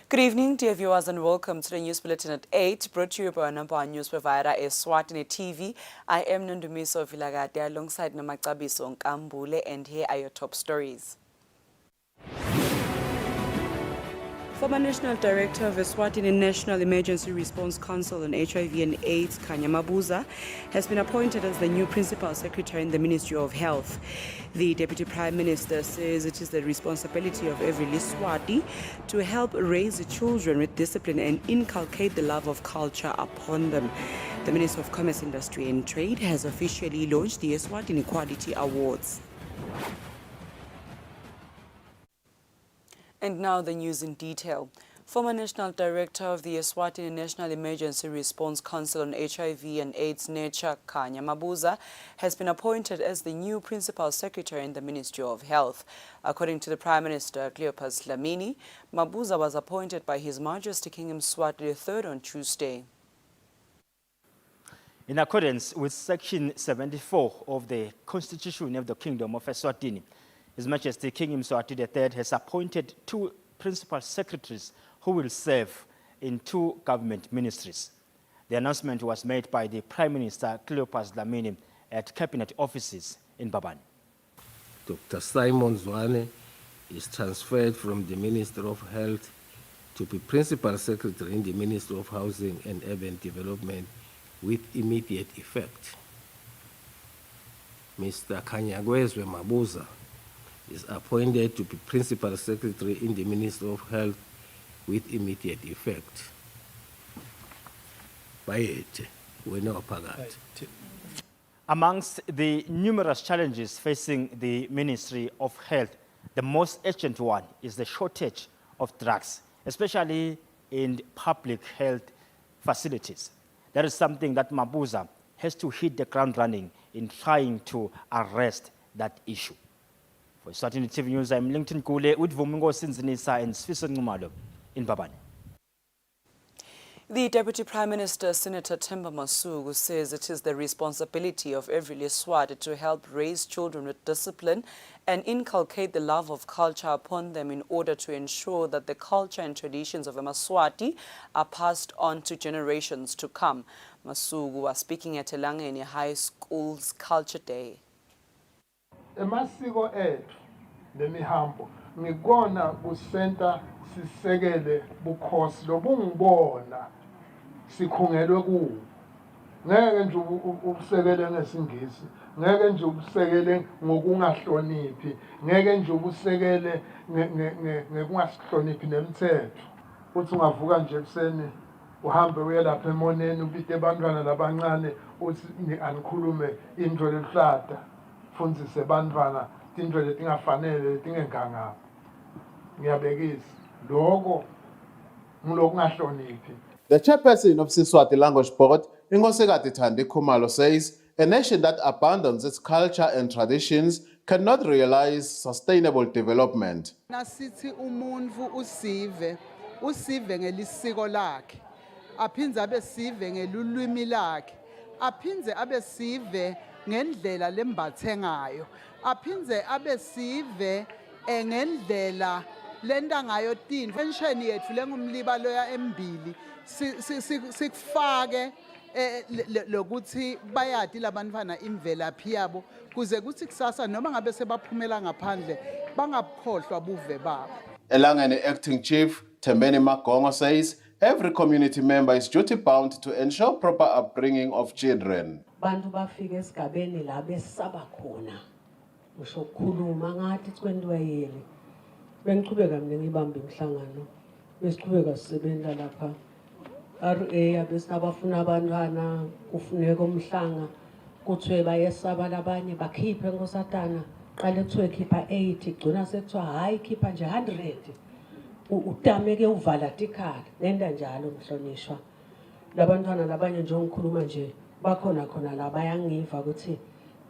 Good evening, dear viewers, and welcome to the News Bulletin at 8, brought to you by our number one news provider, Eswatini TV. I am Nundumiso Vilagate alongside Namakabiso Nkambule, and here are your top stories. Former National Director of Eswatini National Emergency Response Council on HIV and AIDS, Kanya Mabuza, has been appointed as the new Principal Secretary in the Ministry of Health. The Deputy Prime Minister says it is the responsibility of every Liswati to help raise children with discipline and inculcate the love of culture upon them. The Minister of Commerce, Industry and Trade has officially launched the Eswatini Quality Awards. And now the news in detail. Former National Director of the Eswatini National Emergency Response Council on HIV and AIDS, Nature, Kanya Mabuza, has been appointed as the new Principal Secretary in the Ministry of Health. According to the Prime Minister, Cleopas Dlamini, Mabuza was appointed by His Majesty King Eswatini III on Tuesday. In accordance with Section 74 of the Constitution of the Kingdom of Eswatini, His Majesty King Eswatini III has appointed two principal secretaries who will serve in two government ministries. The announcement was made by the Prime Minister Cleopas Dlamini at Cabinet offices in Babani. Dr. Simon Zwane is transferred from the Minister of Health to be Principal Secretary in the Ministry of Housing and Urban Development with immediate effect. Mr. Kanyagwezwe Mabuza is appointed to be Principal Secretary in the Ministry of Health with immediate effect. Amongst the numerous challenges facing the Ministry of Health, the most urgent one is the shortage of drugs, especially in public health facilities. That is something that Mabuza has to hit the ground running in trying to arrest that issue. For Eswatini TV News, I'm Lincoln Kule with Vumungo Sinzinisa and Sfiso Ngumalo in Babani. The Deputy Prime Minister, Senator Themba Masuku, says it is the responsibility of every Liswati to help raise children with discipline and inculcate the love of culture upon them in order to ensure that the culture and traditions of the Maswati are passed on to generations to come. Masuku was speaking at Elangeni High School's Culture Day. Emasiko ethu nemihambo ngikona kusenta sisekele bukhosi lobungibona sikhungelwe kuwo ngeke nje ubusekele ngesingisi ngeke nje ubusekele ngokungahloniphi ngeke nje ubusekele ngekungasihloniphi nemithetho uthi ungavuka nje ekseni uhambe uye lapha emoneni ubite abantwana labancane uthi anikhulume into lehlada fundzise bantwana into letingafanele letingenganga ngiyabekisa lokho ngulokungahloniphi. The chairperson of Siswati Language Board, Inkosikati Thandi Khumalo, says a nation that abandons its culture and traditions cannot realize sustainable development. Nasithi umuntu usive ngelisiko lakhe, aphinze abe sive ngelulwimi lakhe, aphinze abe sive ngendlela lembathe ngayo, aphinze abe sive ngendlela lenda ngayo tini. Pension yethu lengumlibalo ya embili sikufake lokuthi bayati labantwana imvelaphi yabo kuze kuthi kusasa noma ngabe sebaphumela ngaphandle bangakhohlwa buve babo. Elangeni Acting Chief Thembeni Magongo says every community member is duty-bound to ensure proper upbringing of children. Bantu bafika esigabeni la besaba khona usho ukukhuluma ngathi kwentiwe yini bengiqhubeka mina ngibamba imhlangano besiqhubeka sisebenza lapha RA abesabafuna abantwana kufuneka umhlanga kuthiwe bayesaba labanye bakhiphe nkosatana qale kuthiwe khipha 80 gcina sekuthiwa hayi khipha nje 100 utameke uvala tikhala nenda njalo mhlonishwa labantwana labanye nje ngikhuluma nje bakhona khona la bayangiva ukuthi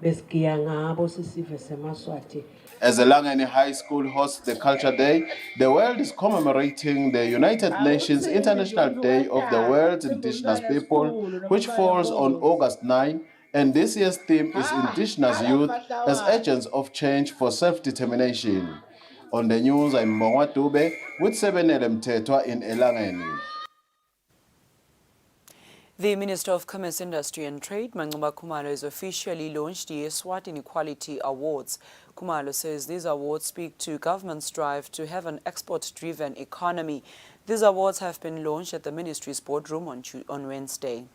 besigiya ngabo sisive semaswati. As Elangeni High School hosts the Culture Day, the world is commemorating the United Nations International Day of the World's Indigenous People, which falls on August 9, and this year's theme is Indigenous Youth as Agents of Change for Self-Determination. On the news, I'm Mbongwa Dube with 7LM Tetwa in Elangeni. The Minister of Commerce, Industry and Trade, Mancuba Khumalo, has officially launched the Eswatini Quality Awards. Khumalo says these awards speak to government's drive to have an export-driven economy. These awards have been launched at the ministry's boardroom on Wednesday.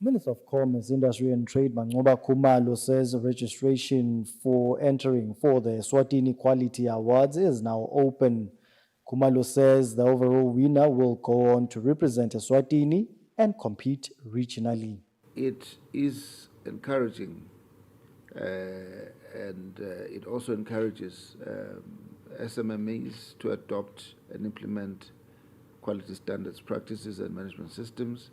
Minister of Commerce, Industry and Trade, Mancuba Khumalo, says registration for entering for the Eswatini Quality Awards is now open. Khumalo says the overall winner will go on to represent Eswatini and compete regionally. It is encouraging and it also encourages SMMEs to adopt and implement quality standards, practices and management systems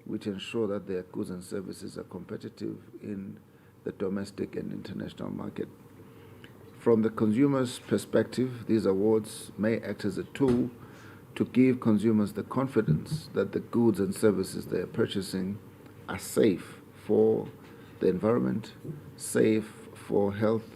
which ensure that their goods and services are competitive in the domestic and international market. From the consumer's perspective, these awards may act as a tool to give consumers the confidence that the goods and services they are purchasing are safe for the environment, safe for health,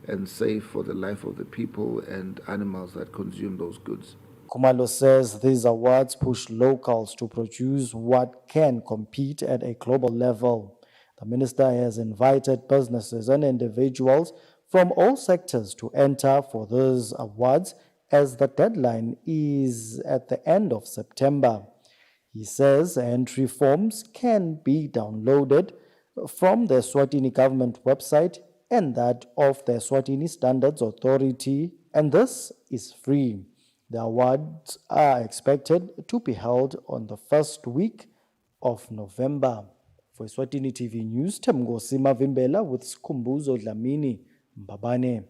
and safe for the life of the people and animals that consume those goods. Khumalo says these awards push locals to produce what can compete at a global level. The minister has invited businesses and individuals from all sectors to enter for these awards, as the deadline is at the end of September. He says entry forms can be downloaded from the Eswatini government website and that of the Eswatini Standards Authority, and this is free. The awards are expected to be held on the first week of November. For Eswatini TV News, Temgosi Mavimbela with Sikhumbuzo Dlamini, Mbabane.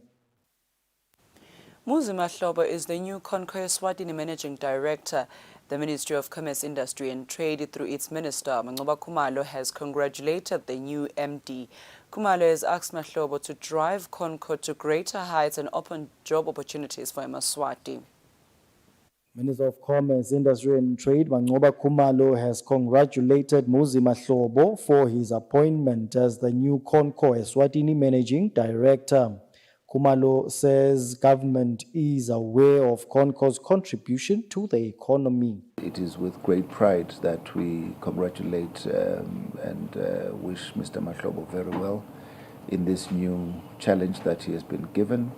Muzi Mahlobo is the new Conco Eswatini Managing Director. The Ministry of Commerce, Industry and Trade, through its minister, Mancuba Khumalo, has congratulated the new MD. Khumalo has asked Mahlobo to drive Conco to greater heights and open job opportunities for Eswatini. Minister of Commerce, Industry and Trade, Mancuba Khumalo, has congratulated Muzi Mahlobo for his appointment as the new Conco Eswatini Managing Director. Khumalo says government is aware of Conco's contribution to the economy. It is with great pride that we congratulate and wish Mr. Mahlobo very well in this new challenge that he has been given.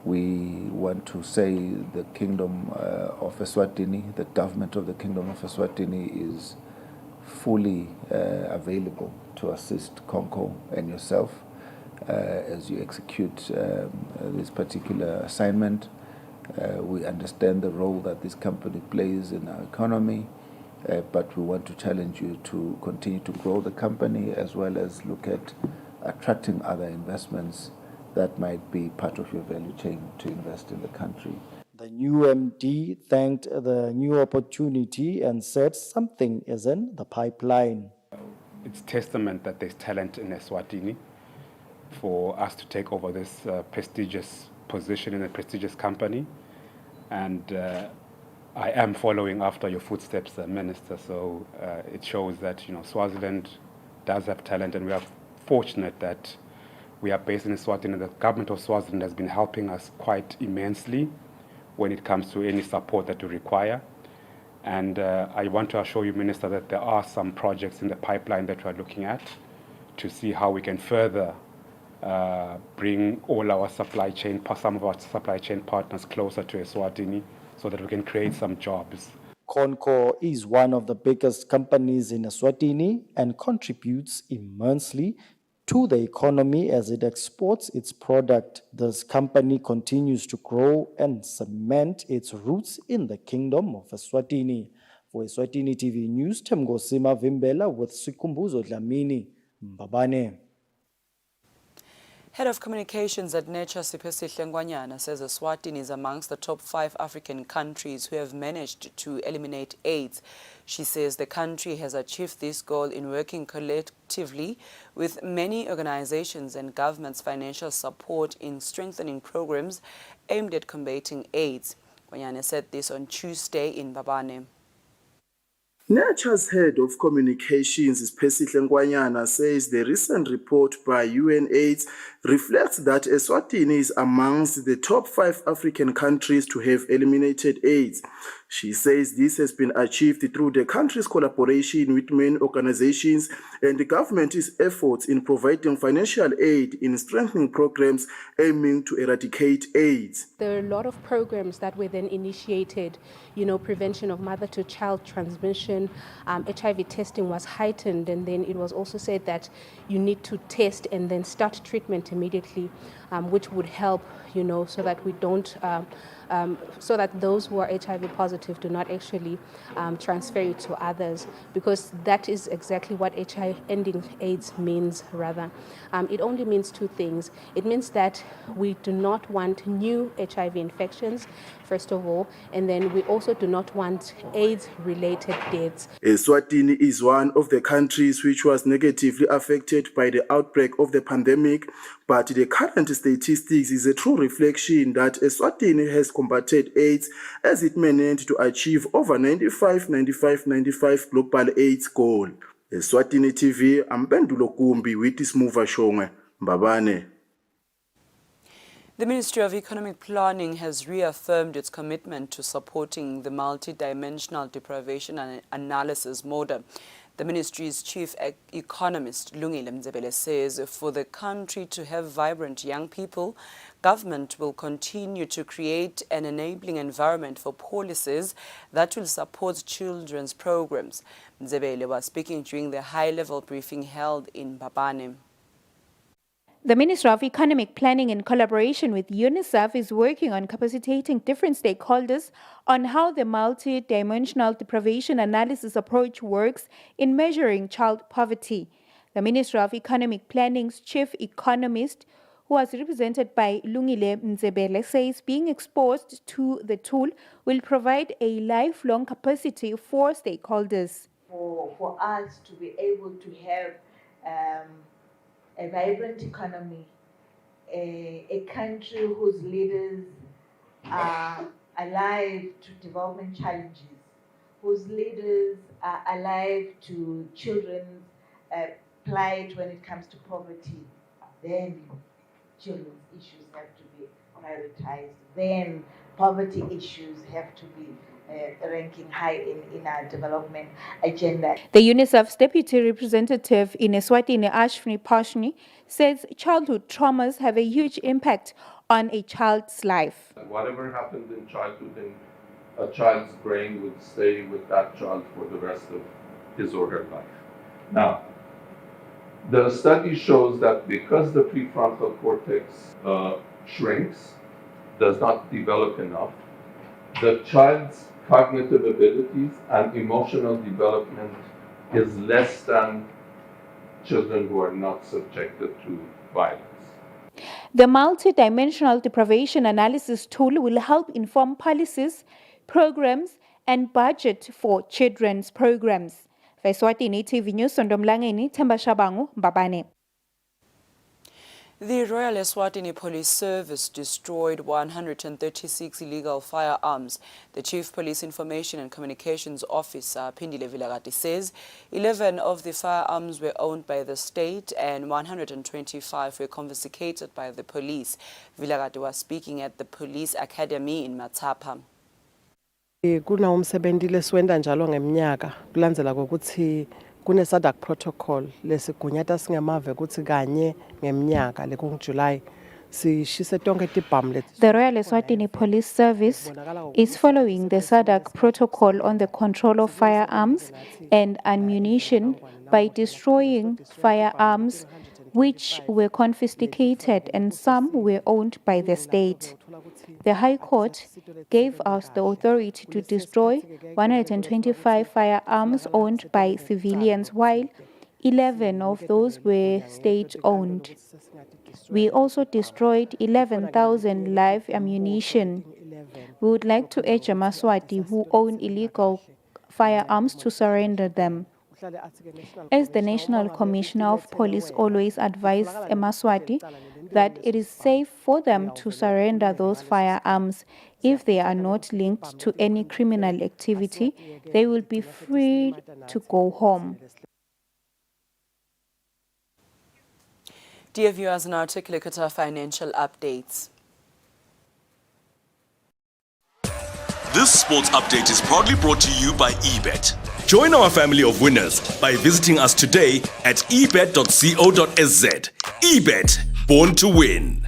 We want to say the Kingdom of Eswatini, the government of the Kingdom of Eswatini is fully available to assist Conco and yourself as you execute this particular assignment. We understand the role that this company plays in our economy, but we want to challenge you to continue to grow the company as well as look at attracting other investments that might be part of your value chain to invest in the country. The new MD thanked the new opportunity and said something is in the pipeline. It's testament that there's talent in Eswatini for us to take over this prestigious position in a prestigious company. And I am following after your footsteps, Minister, so it shows that Swaziland does have talent, and we are fortunate that we are based in Eswatini. The government of Swaziland has been helping us quite immensely when it comes to any support that we require. And I want to assure you, Minister, that there are some projects in the pipeline that we are looking at to see how we can further bring all our some of our supply chain partners closer to Eswatini so that we can create some jobs. Conco is one of the biggest companies in Eswatini and contributes immensely to the economy as it exports its product. This company continues to grow and cement its roots in the Kingdom of Eswatini. For Eswatini TV News, Temgosi Mavimbela with Sikhumbuzo Dlamini, Mbabane. Head of Communications at Nature, Sipesihle Ngwanyana, says Eswatini is amongst the top 5 African countries who have managed to eliminate AIDS. She says the country has achieved this goal in working collectively with many organizations and government's financial support in strengthening programs aimed at combating AIDS. Ngwanyana said this on Tuesday in Mbabane. Nature's head of communications, Spesihle Nkwanyana, says the recent report by UNAIDS reflects that Eswatini is amongst the top 5 African countries to have eliminated AIDS. She says this has been achieved through the country's collaboration with main organizations and the government's efforts in providing financial aid in strengthening programs aiming to eradicate AIDS. There are a lot of programs that were then initiated, prevention of mother-to-child transmission, HIV testing was heightened, and then it was also said that you need to test and then start treatment immediately, which would help, so that we don't, so that those who are HIV positive do not actually transfer it to others, because that is exactly what ending AIDS means, rather. It only means two things. It means that we do not want new HIV infections, first of all, and then we also do not want AIDS-related deaths. Eswatini is one of the countries which was negatively affected by the outbreak of the pandemic, but the current statistics is a true reflection that Eswatini has combated AIDS as it managed to achieve over 95 global AIDS goal. Eswatini TV, Ampendulo Kumbi with Ismuva Shongwe, Mbabane. The Ministry of Economic Planning has reaffirmed its commitment to supporting the multi-dimensional deprivation and analysis model. The ministry's chief economist, Lungile Mzebele, says for the country to have vibrant young people, government will continue to create an enabling environment for policies that will support children's programs. Mzebele was speaking during the high-level briefing held in Mbabane. The Ministry of Economic Planning, in collaboration with UNICEF, is working on capacitating different stakeholders on how the multi-dimensional deprivation analysis approach works in measuring child poverty. The Ministry of Economic Planning's chief economist, who was represented by Lungile Mzebele, says being exposed to the tool will provide a lifelong capacity for stakeholders. For us to be able to have a vibrant economy, a country whose leaders are alive to development challenges, whose leaders are alive to children's plight when it comes to poverty, then children's issues have to be prioritized. Then poverty issues have to be ranking high in our development agenda. The UNICEF's deputy representative in Eswatini, Ashwini Pashni, says childhood traumas have a huge impact on a child's life. Whatever happened in childhood in a child's brain would stay with that child for the rest of his or her life. Now, the study shows that because the prefrontal cortex shrinks, does not develop enough, the child's cognitive abilities and emotional development is less than children who are not subjected to violence. The multi-dimensional deprivation analysis tool will help inform policies, programs, and budget for children's programs. Eswatini TV News, Sondomlangeni, Themba Shabangu, Mbabane. The Royal Eswatini Police Service destroyed 136 illegal firearms. The Chief Police Information and Communications Officer, Pindile Vilagati, says 11 of the firearms were owned by the state and 125 were confiscated by the police. Vilagati was speaking at the Police Academy in Matsapa. Kuna umsebenzi leswenda njalo ngeminyaka kulandzela kokuthi kune SADC protocol lesigunyata singemave kuthi kanye ngeminyaka lekunguJuly sishise tonke tibhamu. The Royal Eswatini Police Service is following the SADC protocol on the control of firearms and ammunition by destroying firearms which were confiscated and some were owned by the state. The High Court gave us the authority to destroy 125 firearms owned by civilians, while 11 of those were state-owned. We also destroyed 11,000 live ammunition. We would like to urge Amaswati who own illegal firearms to surrender them. As the National Commissioner of Police always advised Amaswati, that it is safe for them to surrender those firearms. If they are not linked to any criminal activity, they will be free to go home. Dear viewers, now take a look at our financial updates. This sports update is proudly brought to you by eBet. Join our family of winners by visiting us today at ebet.co.sz. eBet, born to win.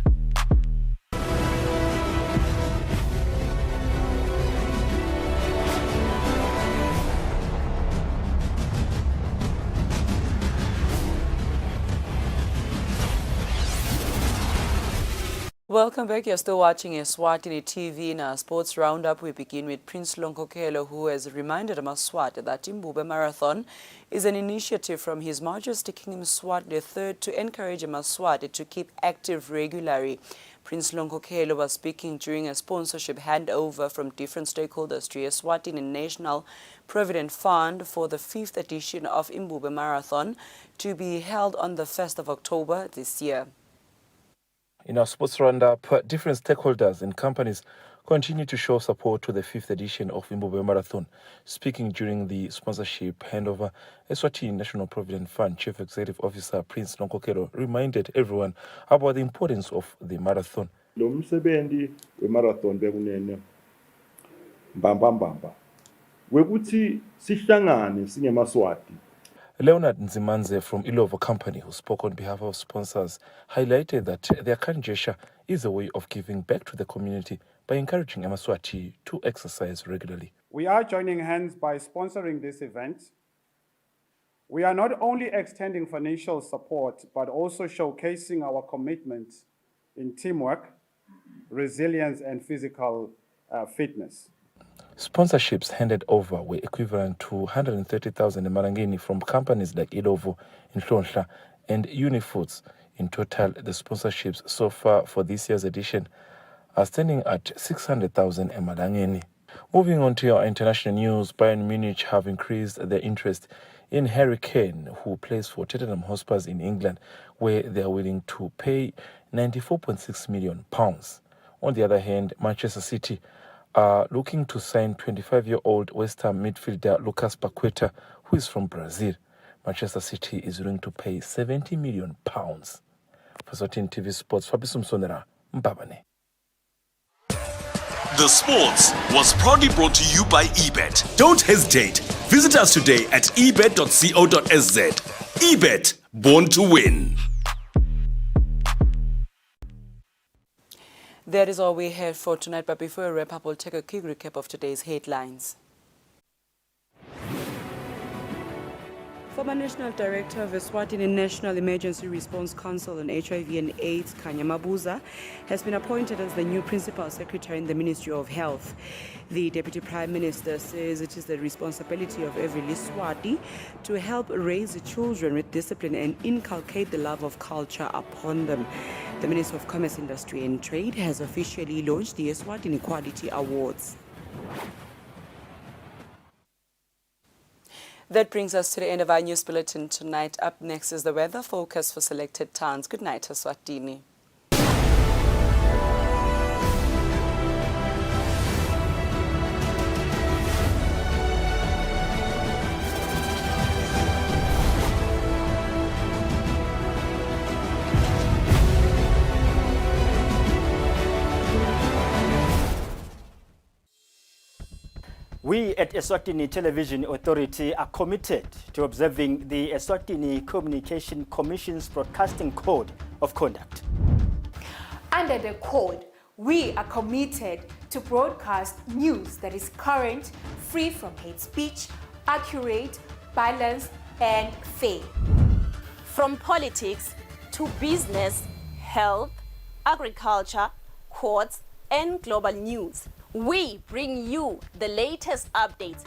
Welcome back. You're still watching Eswatini TV. In our sports roundup, we begin with Prince Lonkokelo, who has reminded Amaswati that Imbube Marathon is an initiative from His Majesty King Mswati III to encourage Amaswati to keep active regularly. Prince Lonkokelo was speaking during a sponsorship handover from different stakeholders to Eswatini National Provident Fund for the 5th edition of Imbube Marathon to be held on the 1st of October this year. In our sports roundup, different stakeholders and companies continue to show support to the 5th edition of Imbube Marathon. Speaking during the sponsorship handover, Eswatini National Provident Fund Chief Executive Officer Prince Lonkokelo reminded everyone about the importance of the marathon. Lo msebenzi we-marathon bekunene mbamba wekuthi sihlangane singemaswati. Leonard Nzimanze from Ilovo Company, who spoke on behalf of sponsors, highlighted that their current gesture is a way of giving back to the community by encouraging Amaswati to exercise regularly. We are joining hands by sponsoring this event. We are not only extending financial support, but also showcasing our commitment in teamwork, resilience, and physical fitness. Sponsorships handed over were equivalent to 130,000 emarangeni from companies like Ilovo, Inhlonhla, and Unifoods. In total, the sponsorships so far for this year's edition are standing at 600,000 emarangeni. Moving on to our international news, Bayern Munich have increased their interest in Harry Kane, who plays for Tottenham Hotspur in England, where they are willing to pay £94.6 million. On the other hand, Manchester City are looking to sign 25-year-old West Ham midfielder Lucas Paqueta, who is from Brazil. Manchester City is willing to pay £70 million. For Eswatini TV Sports, Fabisum Sonera, Mbabane. The Sports was proudly brought to you by eBet. Don't hesitate. Visit us today at ebet.co.sz. eBet, born to win. That is all we have for tonight, but before we wrap up, we'll take a quick recap of today's headlines. Former National Director of Eswatini National Emergency Response Council on HIV and AIDS, Mabuza, has been appointed as the new Principal Secretary in the Ministry of Health. The Deputy Prime Minister says it is the responsibility of every Liswati to help raise the children with discipline and inculcate the love of culture upon them. The Minister of Commerce, Industry and Trade has officially launched the Eswatini Quality Awards. That brings us to the end of our news bulletin tonight. Up next is the weather focus for selected towns. Good night, Eswatini. We at Eswatini Television Authority are committed to observing the Eswatini Communication Commission's Broadcasting Code of Conduct. Under the code, we are committed to broadcast news that is current, free from hate speech, accurate, balanced, and fair. From politics to business, health, agriculture, courts, and global news, we bring you the latest updates